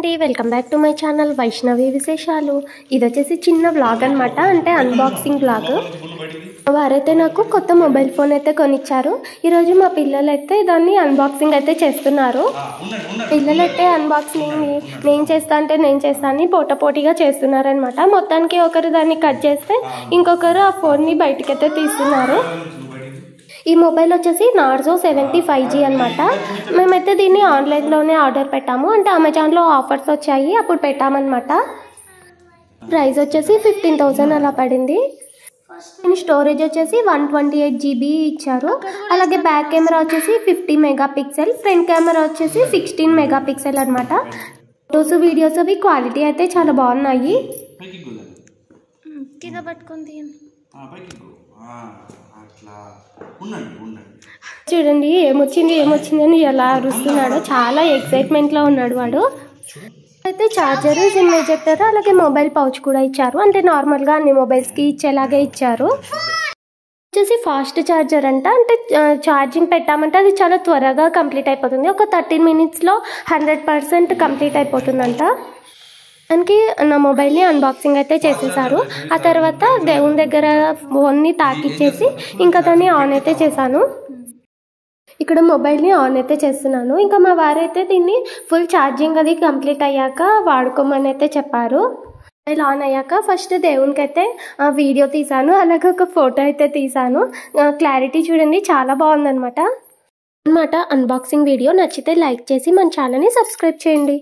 అండి, welcome back to my channel Vaishnavi విశేషాలు. ఇది వచ్చేసి చిన్న వ్లాగ్ అనమాట, అంటే అన్బాక్సింగ్ వ్లాగ్. వారైతే నాకు కొత్త మొబైల్ ఫోన్ అయితే కొనిచ్చారు. ఈరోజు మా పిల్లలు అయితే దాన్ని అన్బాక్సింగ్ అయితే చేస్తున్నారు. పిల్లలైతే అన్బాక్సింగ్ నేను చేస్తా అని పోటాపోటీగా చేస్తున్నారనమాట. మొత్తానికి ఒకరు దాన్ని కట్ చేస్తే ఇంకొకరు ఆ ఫోన్ని బయటకైతే తీస్తున్నారు. ఈ మొబైల్ వచ్చేసి నార్జో 70 5G అనమాట. మేమైతే దీన్ని ఆన్లైన్లోనే ఆర్డర్ పెట్టాము, అంటే అమెజాన్లో ఆఫర్స్ వచ్చాయి అప్పుడు పెట్టామన్నమాట. ప్రైస్ వచ్చేసి 15,000 అలా పడింది. దీని స్టోరేజ్ వచ్చేసి 128 GB ఇచ్చారు. అలాగే బ్యాక్ కెమెరా వచ్చేసి 50 మెగాపిక్సెల్, ఫ్రంట్ కెమెరా వచ్చేసి 16 మెగాపిక్సెల్ అనమాట. ఫొటోస్ వీడియోస్ అవి క్వాలిటీ అయితే చాలా బాగున్నాయి. కింద పట్టుకుంది చూడండి, ఏమొచ్చింది అని ఎలా అరుస్తున్నాడో, చాలా ఎక్సైట్మెంట్లో ఉన్నాడు వాడు. అయితే చార్జర్, సిమ్ ఎజెక్టర్, అలాగే మొబైల్ పౌచ్ కూడా ఇచ్చారు. అంటే నార్మల్గా అన్ని మొబైల్స్కి ఇచ్చేలాగే ఇచ్చారు. వచ్చేసి ఫాస్ట్ చార్జర్ అంట, అంటే ఛార్జింగ్ పెట్టామంటే అది చాలా త్వరగా కంప్లీట్ అయిపోతుంది. ఒక 13 మినిట్స్లో 100% కంప్లీట్ అయిపోతుందంట. దానికి నా మొబైల్ని అన్బాక్సింగ్ అయితే చేసేసారు. ఆ తర్వాత దేవుని దగ్గర ఫోన్ని తాకిచ్చేసి ఇంకా దాన్ని ఆన్ అయితే చేశాను. ఇక్కడ మొబైల్ని ఆన్ అయితే చేస్తున్నాను. ఇంకా మా వారైతే దీన్ని ఫుల్ ఛార్జింగ్ అది కంప్లీట్ అయ్యాక వాడుకోమని అయితే చెప్పారు. మొబైల్ ఆన్ అయ్యాక ఫస్ట్ దేవునికి అయితే వీడియో తీసాను, అలాగే ఒక ఫోటో అయితే తీసాను. క్లారిటీ చూడండి, చాలా బాగుందన్నమాట. అన్బాక్సింగ్ వీడియో నచ్చితే లైక్ చేసి మన ఛానల్ని సబ్స్క్రైబ్ చేయండి.